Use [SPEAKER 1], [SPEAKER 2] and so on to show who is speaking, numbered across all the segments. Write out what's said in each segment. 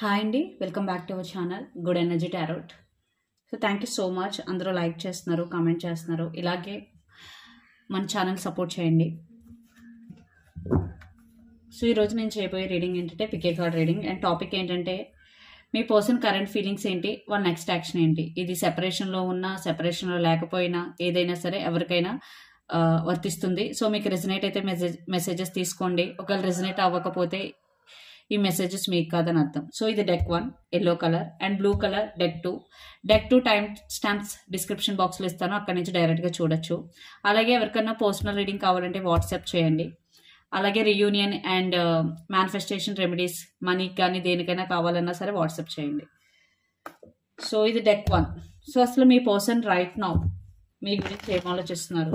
[SPEAKER 1] Hi అండి, welcome back to our channel good energy tarot. So thank you so much. అందరూ like చేస్తున్నారు, comment చేస్తున్నారు. ఇలాగే మన ఛానల్ సపోర్ట్ చేయండి. సో ఈరోజు నేను చేయబోయే రీడింగ్ ఏంటంటే PK card reading. And topic ఏంటంటే మీ పర్సన్ కరెంట్ ఫీలింగ్స్ ఏంటి, వాళ్ళ నెక్స్ట్ యాక్షన్ ఏంటి. ఇది సెపరేషన్లో ఉన్నా సెపరేషన్లో లేకపోయినా ఏదైనా సరే ఎవరికైనా వర్తిస్తుంది. సో మీకు రెజనేట్ అయితే మెసేజెస్ తీసుకోండి. ఒకవేళ రెజనేట్ అవ్వకపోతే ఈ మెసేజెస్ మీకు కాదని అర్థం. సో ఇది deck 1 yellow colour and blue colour deck two time stamps description బాక్స్లో ఇస్తాను, అక్కడ నుంచి డైరెక్ట్గా చూడొచ్చు. అలాగే ఎవరికైనా పర్సనల్ రీడింగ్ కావాలంటే వాట్సాప్ చేయండి. అలాగే రియూనియన్ అండ్ మేనిఫెస్టేషన్ రెమెడీస్ మనీకి కానీ దేనికైనా కావాలన్నా సరే వాట్సాప్ చేయండి. సో ఇది డెక్ 1. సో అసలు మీ పర్సన్ రైట్ నౌ మీ గురించి ఏం ఆలోచిస్తున్నారు,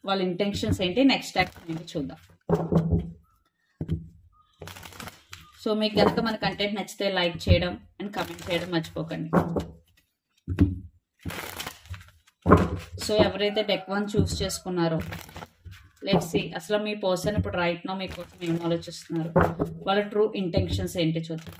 [SPEAKER 1] వాళ్ళ ఇంటెన్షన్స్ ఏంటి, నెక్స్ట్ యాక్షన్ ఏంటి చూద్దాం. సో మీకు కనుక మన కంటెంట్ నచ్చితే లైక్ చేయడం అండ్ కామెంట్ చేయడం మర్చిపోకండి. సో ఎవరైతే డెక్ 1 చూస్ చేసుకున్నారో లెట్స్ సీ అసలు మీ పర్సన్ ఇప్పుడు రైట్ నో మీకోసం ఏం ఆలోచిస్తున్నారు, వాళ్ళ ట్రూ ఇంటెన్షన్స్ ఏంటి చూద్దాం.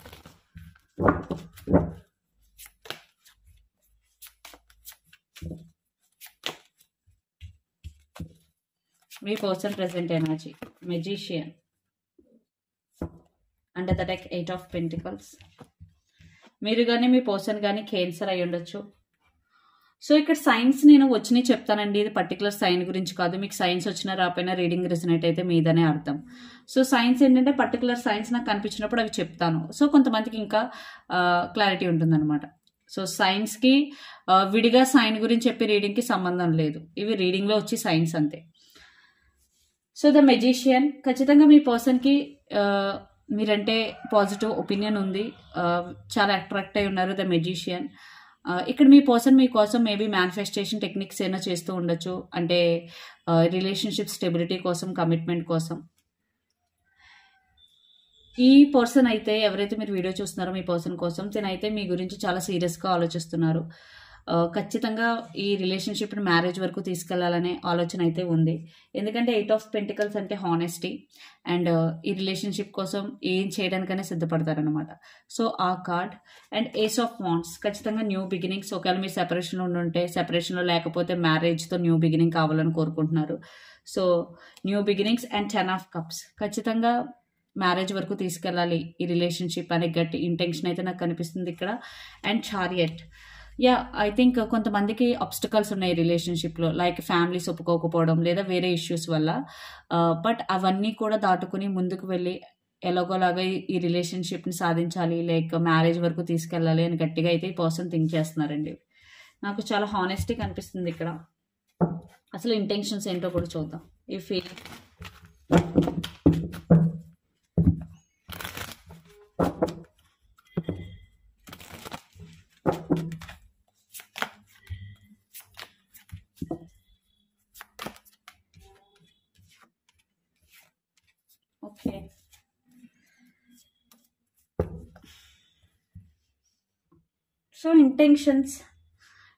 [SPEAKER 1] మీ person present energy magician under the deck 8 of pentacles. మీరు కానీ మీ పర్సన్ కానీ క్యాన్సర్ అయి ఉండొచ్చు. సో ఇక్కడ సైన్స్ నేను వచ్చినాయి చెప్తానండి, ఇది పర్టికులర్ సైన్ గురించి కాదు. మీకు సైన్స్ వచ్చినా రాపోయినా రీడింగ్ రిజనేట్ అయితే మీదనే అర్థం. సో సైన్స్ ఏంటంటే పర్టికులర్ సైన్స్ నాకు కనిపించినప్పుడు అవి చెప్తాను. సో కొంతమందికి ఇంకా క్లారిటీ ఉంటుందన్నమాట. సో సైన్స్కి విడిగా సైన్ గురించి చెప్పి రీడింగ్కి సంబంధం లేదు, ఇవి రీడింగ్లో వచ్చి సైన్స్ అంతే. సో ద మెజిషియన్, ఖచ్చితంగా మీ పర్సన్కి మీరంటే పాజిటివ్ ఒపీనియన్ ఉంది, చాలా అట్రాక్ట్ అయి ఉన్నారు. ద మెజిషియన్ ఇక్కడ మీ పర్సన్ మీకోసం మేబీ మేనిఫెస్టేషన్ టెక్నిక్స్ ఏమైనా చేస్తూ ఉండొచ్చు, అంటే రిలేషన్షిప్ స్టెబిలిటీ కోసం, కమిట్మెంట్ కోసం. ఈ పర్సన్ అయితే ఎవరైతే మీరు వీడియో చూస్తున్నారో మీ పర్సన్ కోసం తినైతే మీ గురించి చాలా సీరియస్గా ఆలోచిస్తున్నారు. ఖచ్చితంగా ఈ రిలేషన్షిప్ని మ్యారేజ్ వరకు తీసుకెళ్లాలనే ఆలోచన అయితే ఉంది. ఎందుకంటే 8 ఆఫ్ పెంటికల్స్ అంటే హానెస్టీ అండ్ ఈ రిలేషన్షిప్ కోసం ఏం చేయడానికైనా సిద్ధపడతారనమాట. సో ఆ card and ace of wands, ఖచ్చితంగా న్యూ బిగినింగ్స్. ఒకవేళ మీరు సెపరేషన్లో ఉండుంటే సెపరేషన్లో, లేకపోతే మ్యారేజ్తో న్యూ బిగినింగ్ కావాలని కోరుకుంటున్నారు. So new beginnings and 10 of cups, ఖచ్చితంగా మ్యారేజ్ వరకు తీసుకెళ్ళాలి ఈ రిలేషన్షిప్ అనే గట్టి ఇంటెన్షన్ అయితే నాకు కనిపిస్తుంది ఇక్కడ. అండ్ చారియట్, ఐ థింక్ కొంతమందికి ఆబ్స్టికల్స్ ఉన్నాయి రిలేషన్షిప్లో, లైక్ ఫ్యామిలీస్ ఒప్పుకోకపోవడం లేదా వేరే ఇష్యూస్ వల్ల. బట్ అవన్నీ కూడా దాటుకుని ముందుకు వెళ్ళి ఎలాగోలాగా ఈ రిలేషన్షిప్ని సాధించాలి, లైక్ మ్యారేజ్ వరకు తీసుకెళ్ళాలి అని గట్టిగా అయితే ఈ పర్సన్ థింక్ చేస్తున్నారండి. నాకు చాలా హానెస్టీ కనిపిస్తుంది ఇక్కడ. అసలు ఇంటెన్షన్స్ ఏంటో కూడా చూద్దాం. ఈ feeling okay. So intentions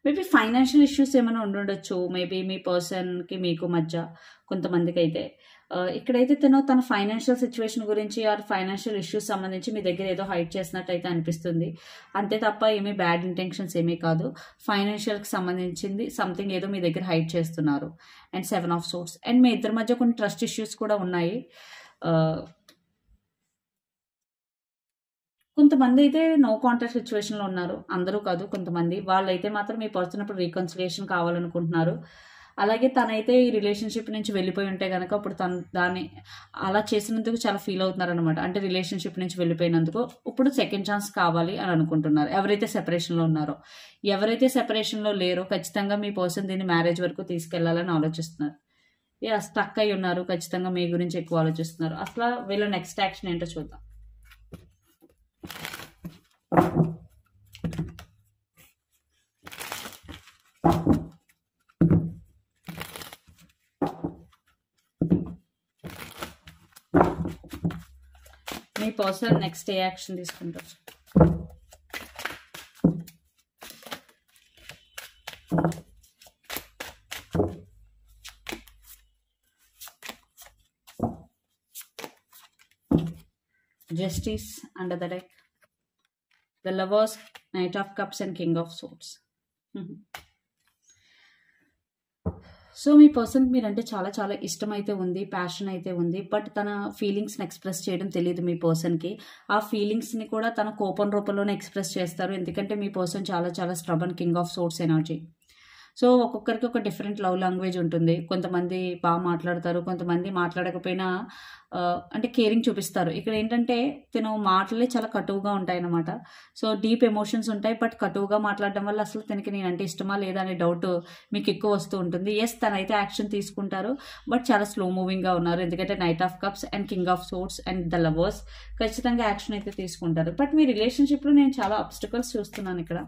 [SPEAKER 1] maybe financial issues ఏమైనా ఉండొచ్చు, మేబీ మీ పర్సన్కి మీకు మధ్య కొంతమందికి అయితే. ఇక్కడైతే తన ఫైనాన్షియల్ సిచ్యువేషన్ గురించి ఆర్ ఫైనాన్షియల్ ఇష్యూస్ సంబంధించి మీ దగ్గర ఏదో హైడ్ చేసినట్టు అయితే అనిపిస్తుంది. అంతే తప్ప ఏమీ బ్యాడ్ ఇంటెన్షన్స్ ఏమీ కాదు. ఫైనాన్షియల్కి సంబంధించింది సంథింగ్ ఏదో మీ దగ్గర హైడ్ చేస్తున్నారు. అండ్ 7 ఆఫ్ సోర్స్ అండ్ మీ ఇద్దరి మధ్య కొన్ని ట్రస్ట్ ఇష్యూస్ కూడా ఉన్నాయి. కొంతమంది అయితే నో కాంటాక్ట్ సిచ్యువేషన్లో ఉన్నారు, అందరూ కాదు కొంతమంది. వాళ్ళైతే మాత్రం మీ పర్సన్ ఇప్పుడు రీకన్సిలియేషన్ కావాలనుకుంటున్నారు. అలాగే తనైతే ఈ రిలేషన్షిప్ నుంచి వెళ్ళిపోయి ఉంటే కనుక ఇప్పుడు దాన్ని అలా చేసినందుకు చాలా ఫీల్ అవుతున్నారు అనమాట. అంటే రిలేషన్షిప్ నుంచి వెళ్ళిపోయినందుకు ఇప్పుడు సెకండ్ ఛాన్స్ కావాలి అని అనుకుంటున్నారు ఎవరైతే సెపరేషన్లో ఉన్నారో. ఎవరైతే సెపరేషన్లో లేరో ఖచ్చితంగా మీ పర్సన్ దీన్ని మ్యారేజ్ వరకు తీసుకెళ్లాలని ఆలోచిస్తున్నారు. స్టక్ అయి ఉన్నారు, ఖచ్చితంగా మీ గురించి ఎక్కువ ఆలోచిస్తున్నారు. అసలు వీళ్ళ నెక్స్ట్ యాక్షన్ ఏంటో చూద్దాం. మీ పర్సన్ నెక్స్ట్ ఏ యాక్షన్ తీసుకుంటారు. Justice under the deck. The lovers, knight of cups and king of swords. So మీ పర్సన్కి మీరంటే చాలా చాలా ఇష్టం అయితే ఉంది, ప్యాషన్ అయితే ఉంది. బట్ తన ఫీలింగ్స్ని ఎక్స్ప్రెస్ చేయడం తెలియదు మీ పర్సన్కి. ఆ ఫీలింగ్స్ని కూడా తన కోపం రూపంలోనే ఎక్స్ప్రెస్ చేస్తారు. ఎందుకంటే మీ పర్సన్ చాలా చాలా stubborn king of swords energy. So ఒక్కొక్కరికి ఒక డిఫరెంట్ లవ్ లాంగ్వేజ్ ఉంటుంది. కొంతమంది బాగా మాట్లాడతారు, కొంతమంది మాట్లాడకపోయినా అంటే కేరింగ్ చూపిస్తారు. ఇక్కడ ఏంటంటే తను మాటలే చాలా కటువుగా ఉంటాయి అన్నమాట. సో డీప్ ఎమోషన్స్ ఉంటాయి, బట్ కటువుగా మాట్లాడడం వల్ల అసలు తనకి నేనంటే ఇష్టమా లేదా అనే డౌట్ మీకు ఎక్కువ వస్తూ ఉంటుంది. ఎస్, తనైతే యాక్షన్ తీసుకుంటారు, బట్ చాలా స్లో మూవింగ్గా ఉన్నారు. ఎందుకంటే night of cups and king of swords and the lovers ఖచ్చితంగా యాక్షన్ అయితే తీసుకుంటారు. బట్ మీ రిలేషన్షిప్లో నేను చాలా అబ్స్టికల్స్ చూస్తున్నాను ఇక్కడ.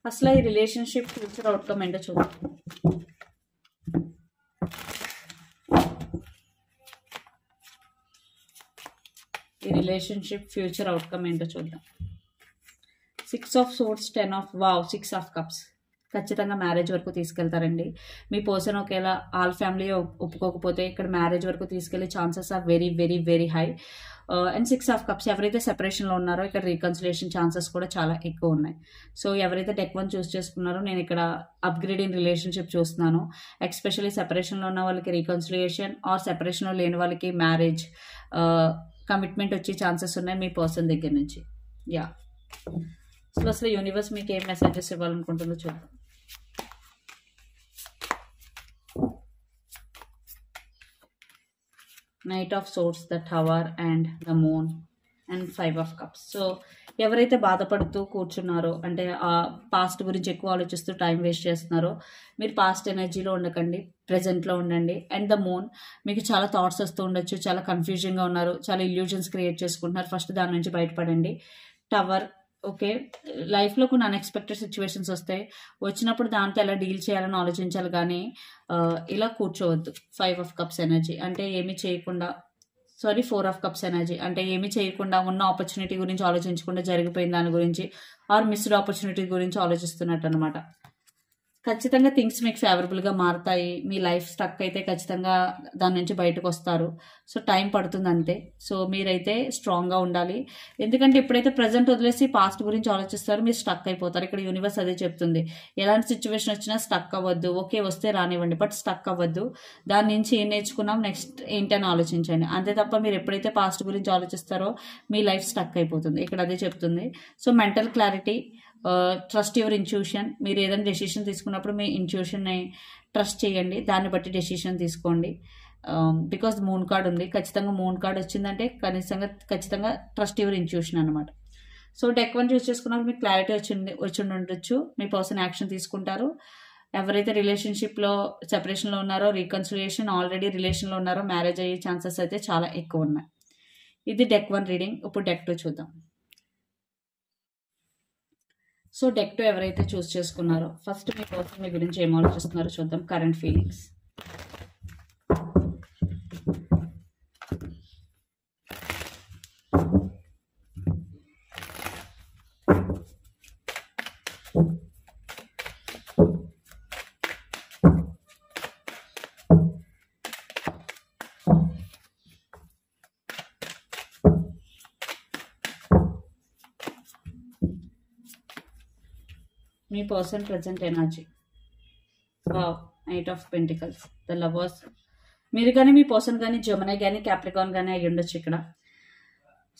[SPEAKER 1] అసలు ఈ రిలేషన్షిప్ ఫ్యూచర్ అవుట్కమ్ ఏంటో చూద్దాం. ఈ రిలేషన్షిప్ ఫ్యూచర్ అవుట్కమ్ ఏంటో చూద్దాం. 6 ఆఫ్ సోర్డ్స్, 10 ఆఫ్ వావ్, 6 ఆఫ్ కప్స్. ఖచ్చితంగా మ్యారేజ్ వరకు తీసుకెళ్తారండి. మీ పర్సన్ ఒకవేళ ఆల్ ఫ్యామిలీ ఒప్పుకోకపోతే ఇక్కడ మ్యారేజ్ వరకు తీసుకెళ్లే chances are very very very high. And 6 of cups, ఎవరైతే సెపరేషన్లో ఉన్నారో ఇక్కడ రీకన్సిలేషన్ ఛాన్సెస్ కూడా చాలా ఎక్కువ ఉన్నాయి. సో ఎవరైతే డెక్ 1 చూస్ చేసుకున్నారో నేను ఇక్కడ అప్గ్రేడ్ ఇన్ రిలేషన్షిప్ చూస్తున్నాను. ఎస్పెషల్లీ సెపరేషన్లో ఉన్న వాళ్ళకి రీకన్సిలేషన్, ఆర్ సెపరేషన్లో లేని వాళ్ళకి మ్యారేజ్ కమిట్మెంట్ వచ్చే ఛాన్సెస్ ఉన్నాయి మీ పర్సన్ దగ్గర నుంచి. యా, సో అసలు యూనివర్స్ మీకు ఏం మెసేజెస్ ఇవ్వాలనుకుంటుందో చూద్దాం. Knight of swords, the tower and the moon and 5 of cups. So ఎవరైతే బాధపడుతూ కూర్చున్నారో, అంటే ఆ పాస్ట్ గురించి ఎక్కువ ఆలోచిస్తూ టైం వేస్ట్ చేస్తున్నారో, మీరు పాస్ట్ ఎనర్జీలో ఉండకండి, ప్రజెంట్లో ఉండండి. అండ్ ద మూన్, మీకు చాలా థాట్స్ వస్తూ ఉండొచ్చు, చాలా కన్ఫ్యూజన్గా ఉన్నారు, చాలా ఇల్యూజన్స్ క్రియేట్ చేసుకుంటున్నారు. ఫస్ట్ దాని నుంచి బయటపడండి. టవర్, ఓకే, లైఫ్లో కొన్ని అన్ఎక్స్పెక్టెడ్ సిచ్యువేషన్స్ వస్తాయి. వచ్చినప్పుడు దాంతో ఎలా డీల్ చేయాలని ఆలోచించాలి, కానీ ఇలా కూర్చోవద్దు. 5 ఆఫ్ కప్స్ ఎనర్జీ అంటే ఏమీ చేయకుండా, 4 ఆఫ్ కప్స్ ఎనర్జీ అంటే ఏమీ చేయకుండా ఉన్న ఆపర్చునిటీ గురించి ఆలోచించకుండా జరిగిపోయిన దాని గురించి, ఆర్ మిస్డ్ ఆపర్చునిటీ గురించి ఆలోచిస్తున్నట్టు అనమాట. ఖచ్చితంగా థింగ్స్ మీకు ఫేవరబుల్గా మారుతాయి. మీ లైఫ్ స్టక్ అయితే ఖచ్చితంగా దాని నుంచి బయటకు వస్తారు. సో టైం పడుతుంది అంతే. సో మీరైతే స్ట్రాంగ్గా ఉండాలి. ఎందుకంటే ఎప్పుడైతే ప్రజెంట్ వదిలేసి పాస్ట్ గురించి ఆలోచిస్తారో మీరు స్టక్ అయిపోతారు. ఇక్కడ యూనివర్స్ అదే చెప్తుంది, ఎలాంటి సిచ్యువేషన్ వచ్చినా స్టక్ అవ్వద్దు. ఓకే, వస్తే రానివ్వండి, బట్ స్టక్ అవ్వద్దు. దాని నుంచి ఏం నేర్చుకున్నాం, నెక్స్ట్ ఏంటని ఆలోచించండి. అంతే తప్ప మీరు ఎప్పుడైతే పాస్ట్ గురించి ఆలోచిస్తారో మీ లైఫ్ స్టక్ అయిపోతుంది. ఇక్కడ అదే చెప్తుంది. So mental clarity, trust your intuition. మీరు ఏదైనా డెసిషన్ తీసుకున్నప్పుడు మీ ఇంట్యూషన్ని ట్రస్ట్ చేయండి, దాన్ని బట్టి డెసిషన్ తీసుకోండి. బికాజ్ మూన్ కార్డ్ ఉంది, ఖచ్చితంగా మూన్ కార్డ్ వచ్చిందంటే ఖచ్చితంగా ట్రస్ట్ యువర్ ఇంట్యూషన్ అనమాట. సో డెక్ 1 చూస్ చేసుకున్నప్పుడు మీకు క్లారిటీ వచ్చి ఉండొచ్చు. మీ పర్సన్ యాక్షన్ తీసుకుంటారు. ఎవరైతే రిలేషన్షిప్లో సెపరేషన్లో ఉన్నారో, రీకన్సిలియేషన్, ఆల్రెడీ రిలేషన్లో ఉన్నారో, మ్యారేజ్ అయ్యే ఛాన్సెస్ అయితే చాలా ఎక్కువ ఉన్నాయి. ఇది డెక్ 1 రీడింగ్. ఇప్పుడు డెక్ 2 చూద్దాం. సో డెక్ 2 ఎవరైతే చూస్ చేసుకున్నారో, ఫస్ట్ మీ పర్సన్ మీ గురించి ఏం ఆలోచిస్తున్నారో చూద్దాం. Current feelings. Me person present energy. Wow, 8 of pentacles, the lovers. మీరు కానీ మీ పర్సన్ కానీ జెమినీ కానీ క్యాప్రికాన్ కానీ అయ్యి ఉండొచ్చు ఇక్కడ.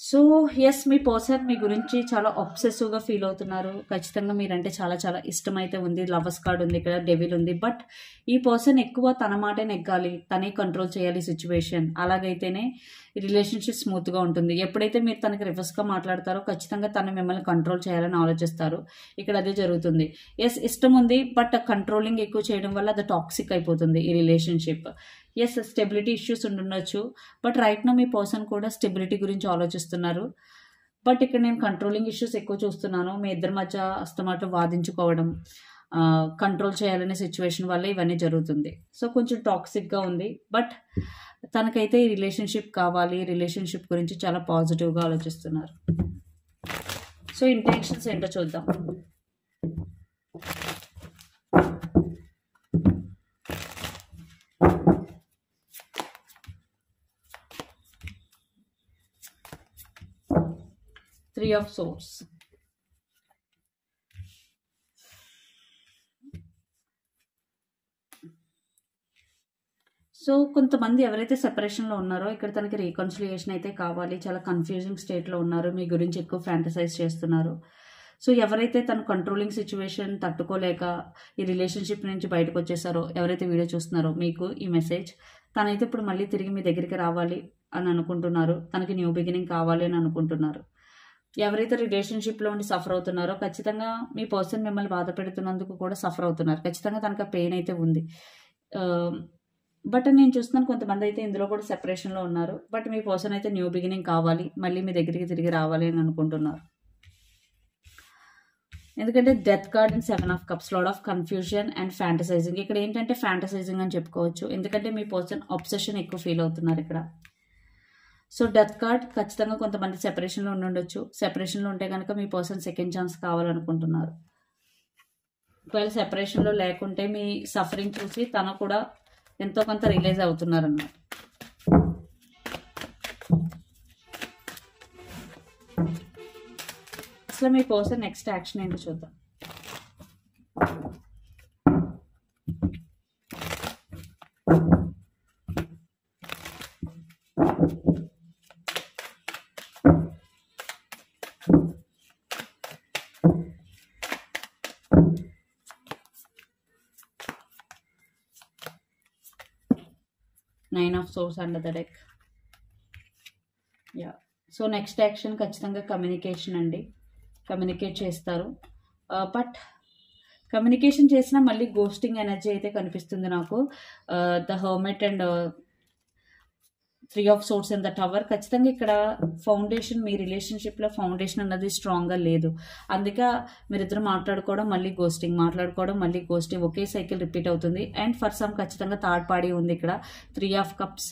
[SPEAKER 1] సో ఎస్, మీ పర్సన్ మీ గురించి చాలా ఆబ్సెసివ్గా ఫీల్ అవుతున్నారు. ఖచ్చితంగా మీరంటే చాలా చాలా ఇష్టం అయితే ఉంది. లవర్స్ కార్డ్ ఉంది ఇక్కడ, డెవిల్ ఉంది. బట్ ఈ పర్సన్ ఎక్కువ తన మాటే నెగ్గాలి, తనే కంట్రోల్ చేయాలి సిచ్యువేషన్. అలాగైతేనే ఈ రిలేషన్షిప్ స్మూత్గా ఉంటుంది. ఎప్పుడైతే మీరు తనకి రివర్స్గా మాట్లాడతారో ఖచ్చితంగా తను మిమ్మల్ని కంట్రోల్ చేయాలని ఆలోచిస్తారు. ఇక్కడ అదే జరుగుతుంది. ఎస్, ఇష్టం ఉంది, బట్ కంట్రోలింగ్ ఎక్కువ చేయడం వల్ల అది టాక్సిక్ అయిపోతుంది ఈ రిలేషన్షిప్. ఎస్, స్టెబిలిటీ ఇష్యూస్ ఉండొచ్చు, బట్ రైట్ నో మీ పర్సన్ కూడా స్టెబిలిటీ గురించి ఆలోచిస్తున్నారు. బట్ ఇక్కడ నేను కంట్రోలింగ్ ఇష్యూస్ ఎక్కువ చూస్తున్నాను. మీ ఇద్దరి మధ్య అస్తమాట వాదించుకోవడం, కంట్రోల్ చేయాలనే సిచ్యువేషన్ వల్ల ఇవన్నీ జరుగుతుంది. సో కొంచెం టాక్సిక్గా ఉంది, బట్ తనకైతే ఈ రిలేషన్షిప్ కావాలి. రిలేషన్షిప్ గురించి చాలా పాజిటివ్గా ఆలోచిస్తున్నారు. సో ఇంటెన్షన్స్ ఏంటో చూద్దాం. Three of swords. సో కొంతమంది ఎవరైతే సెపరేషన్లో ఉన్నారో ఇక్కడ తనకి రీకన్సిలియేషన్ అయితే కావాలి. చాలా కన్ఫ్యూజింగ్ స్టేట్లో ఉన్నారు, మీ గురించి ఎక్కువ ఫ్యాంటసైజ్ చేస్తున్నారు. సో ఎవరైతే తన కంట్రోలింగ్ సిచ్యువేషన్ తట్టుకోలేక ఈ రిలేషన్షిప్ నుంచి బయటకు వచ్చేసారో, ఎవరైతే వీడియో చూస్తున్నారో మీకు ఈ మెసేజ్, తనైతే ఇప్పుడు మళ్ళీ తిరిగి మీ దగ్గరికి రావాలి అని అనుకుంటున్నారు. తనకి న్యూ బిగినింగ్ కావాలి అని అనుకుంటున్నారు. ఎవరైతే రిలేషన్షిప్లో ఉండి సఫర్ అవుతున్నారో ఖచ్చితంగా మీ పర్సన్ మిమ్మల్ని బాధ పెడుతున్నందుకు కూడా సఫర్ అవుతున్నారు. ఖచ్చితంగా తనకు పెయిన్ అయితే ఉంది. బట్ నేను చూస్తున్నాను కొంతమంది అయితే ఇందులో కూడా సెపరేషన్లో ఉన్నారు. బట్ మీ పర్సన్ అయితే న్యూ బిగినింగ్ కావాలి, మళ్ళీ మీ దగ్గరికి తిరిగి రావాలి అని అనుకుంటున్నారు. ఎందుకంటే death card and 7 of cups, lot of confusion and fantasising. ఇక్కడ ఏంటంటే ఫ్యాంటసైజింగ్ అని చెప్పుకోవచ్చు, ఎందుకంటే మీ పర్సన్ అబ్సెషన్ ఎక్కువ ఫీల్ అవుతున్నారు ఇక్కడ. సో డెత్ కార్డ్ ఖచ్చితంగా కొంతమంది సెపరేషన్లో ఉండొచ్చు. సెపరేషన్లో ఉంటే కనుక మీ పర్సన్ సెకండ్ ఛాన్స్ కావాలనుకుంటున్నారు. ఒకవేళ సెపరేషన్లో లేకుంటే మీ సఫరింగ్ చూసి తను కూడా ఎంతో కొంత రిలీజ్ అవుతున్నారు అన్నమాట. అసలు మీ పర్సన్ నెక్స్ట్ యాక్షన్ ఏంటో చూద్దాం. Nine of swords under the deck. Yeah, so next action ఖచ్చితంగా కమ్యూనికేషన్ అండి. కమ్యూనికేట్ చేస్తారు. బట్ కమ్యూనికేషన్ చేసినా మళ్ళీ గోస్టింగ్ ఎనర్జీ అయితే కనిపిస్తుంది నాకు. The hermit and 3 of swords and the tower. ఖచ్చితంగా ఇక్కడ ఫౌండేషన్, మీ రిలేషన్షిప్లో ఫౌండేషన్ అన్నది స్ట్రాంగ్గా లేదు. అందుకే మీరిద్దరు మాట్లాడుకోవడం మళ్ళీ గోస్టింగ్, మాట్లాడుకోవడం మళ్ళీ గోస్టింగ్, ఒకే సైకిల్ రిపీట్ అవుతుంది. అండ్ ఫర్ సమ్ ఖచ్చితంగా థర్డ్ పార్టీ ఉంది ఇక్కడ. 3 of cups,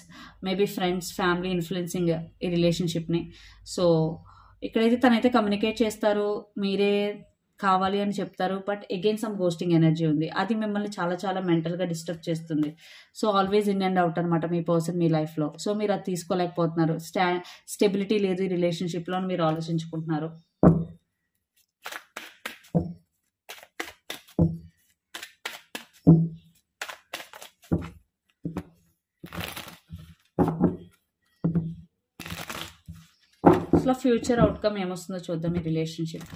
[SPEAKER 1] maybe friends, family influencing ఈ రిలేషన్షిప్ని. సో ఇక్కడైతే తనైతే కమ్యూనికేట్ చేస్తారు, మీరే కావాలి అని చెప్తారు. But again some ghosting energy ఉంది, అది మిమ్మల్ని చాలా చాలా మెంటల్గా డిస్టర్బ్ చేస్తుంది. So always in and out అనమాట మీ పర్సన్ మీ లైఫ్లో. సో మీరు అది తీసుకోలేకపోతున్నారు. స్టెబిలిటీ లేదు ఈ రిలేషన్షిప్లో అని మీరు ఆలోచించుకుంటున్నారు. అసలు ఫ్యూచర్ అవుట్కమ్ ఏమొస్తుందో చూద్దాం ఈ రిలేషన్షిప్.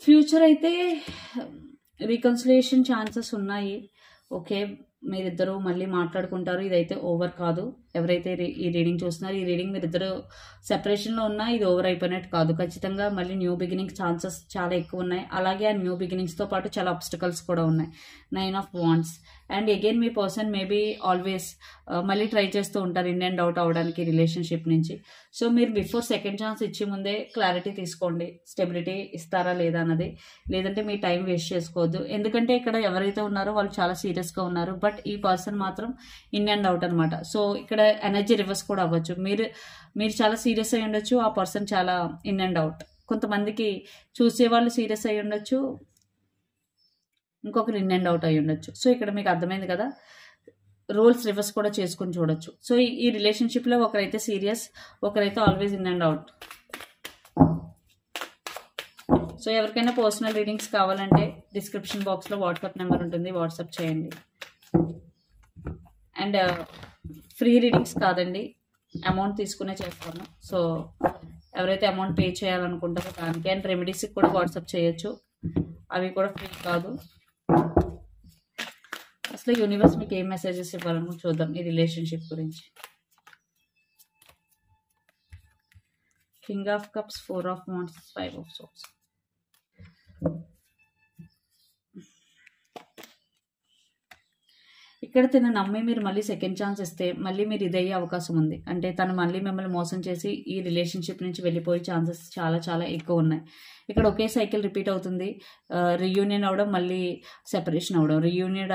[SPEAKER 1] ఫ్యూచర్ అయితే రీకన్సిలియేషన్ ఛాన్సెస్ ఉన్నాయి. ఓకే, మీరిద్దరూ మళ్ళీ మాట్లాడుకుంటారు. ఇదైతే ఓవర్ కాదు. ఎవరైతే ఈ రీడింగ్ చూస్తున్నారో, ఈ రీడింగ్ మీరిద్దరు సెపరేషన్లో ఉన్నా ఇది ఓవర్ అయిపోయినట్టు కాదు. ఖచ్చితంగా మళ్ళీ న్యూ బిగినింగ్ ఛాన్సెస్ చాలా ఎక్కువ ఉన్నాయి. అలాగే ఆ న్యూ బిగినింగ్స్తో పాటు చాలా అబ్స్టకల్స్ కూడా ఉన్నాయి. 9 of wands. And again me person maybe always మళ్ళీ ట్రై చేస్తూ ఉంటారు ఇన్ అండ్ అవుట్ అవ్వడానికి రిలేషన్షిప్ నుంచి. సో మీరు బిఫోర్ సెకండ్ ఛాన్స్ ఇచ్చే ముందే క్లారిటీ తీసుకోండి, స్టెబిలిటీ ఇస్తారా లేదా అన్నది. లేదంటే మీ టైం వేస్ట్ చేసుకోవద్దు. ఎందుకంటే ఇక్కడ ఎవరైతే ఉన్నారో వాళ్ళు చాలా సీరియస్గా ఉన్నారు. బట్ ఈ పర్సన్ మాత్రం ఇన్ అండ్ అవుట్ అనమాట. సో ఇక్కడ ఎనర్జీ రివర్స్ కూడా అవ్వచ్చు. మీరు చాలా సీరియస్ అయి ఉండొచ్చు, ఆ పర్సన్ చాలా ఇన్ అండ్ అవుట్. కొంతమందికి చూసే వాళ్ళు సీరియస్ అయి ఉండొచ్చు, ఇంకొకరు ఇన్ అండ్ అవుట్ అయి ఉండొచ్చు. సో ఇక్కడ మీకు అర్థమైంది కదా, రోల్స్ రివర్స్ కూడా చేసుకుని చూడొచ్చు. సో ఈ రిలేషన్షిప్లో ఒకరైతే సీరియస్, ఒకరైతే always in and out. So ఎవరికైనా పర్సనల్ రీడింగ్స్ కావాలంటే డిస్క్రిప్షన్ బాక్స్లో వాట్సాప్ నెంబర్ ఉంటుంది, వాట్సాప్ చేయండి. అండ్ ఫ్రీ రీడింగ్స్ కాదండి, అమౌంట్ తీసుకునే చేస్తాను. సో ఎవరైతే అమౌంట్ పే చేయాలనుకుంటారో దానికి. అండ్ రెమెడీస్కి కూడా వాట్సాప్ చేయొచ్చు, అవి కూడా ఫ్రీ కాదు. అసలు యూనివర్స్ మీకు ఏం మెసేజెస్ ఇవ్వాలని చూద్దాం ఈ రిలేషన్షిప్ గురించి. King of cups, 4 of wands, 5 of swords. ఇక్కడ తను నమ్మి మీరు మళ్ళీ సెకండ్ ఛాన్స్ ఇస్తే మళ్ళీ మీరు ఇదయ్యే అవకాశం ఉంది. అంటే తను మళ్ళీ మిమ్మల్ని మోసం చేసి ఈ రిలేషన్షిప్ నుంచి వెళ్ళిపోయే ఛాన్సెస్ చాలా చాలా ఎక్కువ ఉన్నాయి. ఇక్కడ ఒకే సైకిల్ రిపీట్ అవుతుంది. రీయూనియన్ అవ్వడం, మళ్ళీ సెపరేషన్ అవ్వడం, రీయూనియన్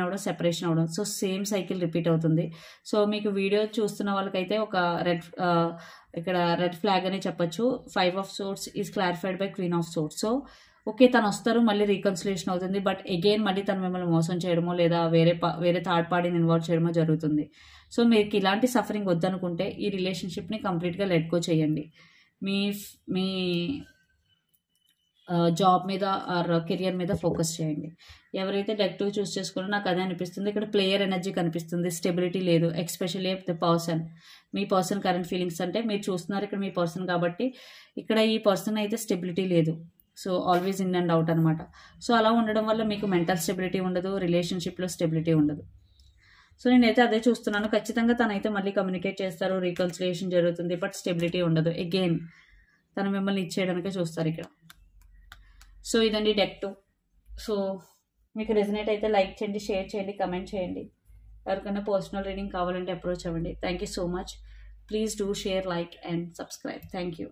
[SPEAKER 1] అవ్వడం, సెపరేషన్ అవ్వడం. సో సేమ్ సైకిల్ రిపీట్ అవుతుంది. సో మీకు వీడియో చూస్తున్న వాళ్ళకైతే ఒక ఇక్కడ రెడ్ ఫ్లాగ్ అని చెప్పొచ్చు. 5 of swords is clarified by queen of swords. So okay, తను వస్తారు, మళ్ళీ రీకన్సిలేషన్ అవుతుంది, బట్ అగైన్ మళ్ళీ తను మిమ్మల్ని మోసం చేయడమో లేదా వేరే థర్డ్ పార్టీని ఇన్వాల్వ్ చేయడమో జరుగుతుంది. సో మీకు ఇలాంటి సఫరింగ్ వద్దనుకుంటే ఈ రిలేషన్షిప్ని కంప్లీట్గా లెట్ గో చేయండి. మీ మీ జాబ్ మీద ఆర్ కెరియర్ మీద ఫోకస్ చేయండి. ఎవరైతే డెక్ 2 చూస్ చేసుకున్నారో నాకు అదే అనిపిస్తుంది. ఇక్కడ ప్లేయర్ ఎనర్జీ కనిపిస్తుంది, స్టెబిలిటీ లేదు. Especially the person, me person current feelings అంటే మీరు చూస్తున్నారు ఇక్కడ మీ పర్సన్ కాబట్టి, ఇక్కడ ఈ పర్సన్ అయితే స్టెబిలిటీ లేదు. So always in and out అనమాట. సో అలా ఉండడం వల్ల మీకు మెంటల్ స్టెబిలిటీ ఉండదు, రిలేషన్షిప్లో స్టెబిలిటీ ఉండదు. సో నేనైతే అదే చూస్తున్నాను. ఖచ్చితంగా తనైతే మళ్ళీ కమ్యూనికేట్ చేస్తారు, రీకన్సిలియేషన్ జరుగుతుంది, బట్ స్టెబిలిటీ ఉండదు. అగైన్ తను మిమ్మల్ని ఇచ్చేయడానికే చూస్తారు ఇక్కడ. సో ఇదండి డెక్ 2. సో మీకు రెజనేట్ అయితే లైక్ చేయండి, షేర్ చేయండి, కమెంట్ చేయండి. ఎవరికైనా పర్సనల్ రీడింగ్ కావాలంటే అప్రోచ్ అవ్వండి. Thank you so much. Please do share, like and subscribe. Thank you.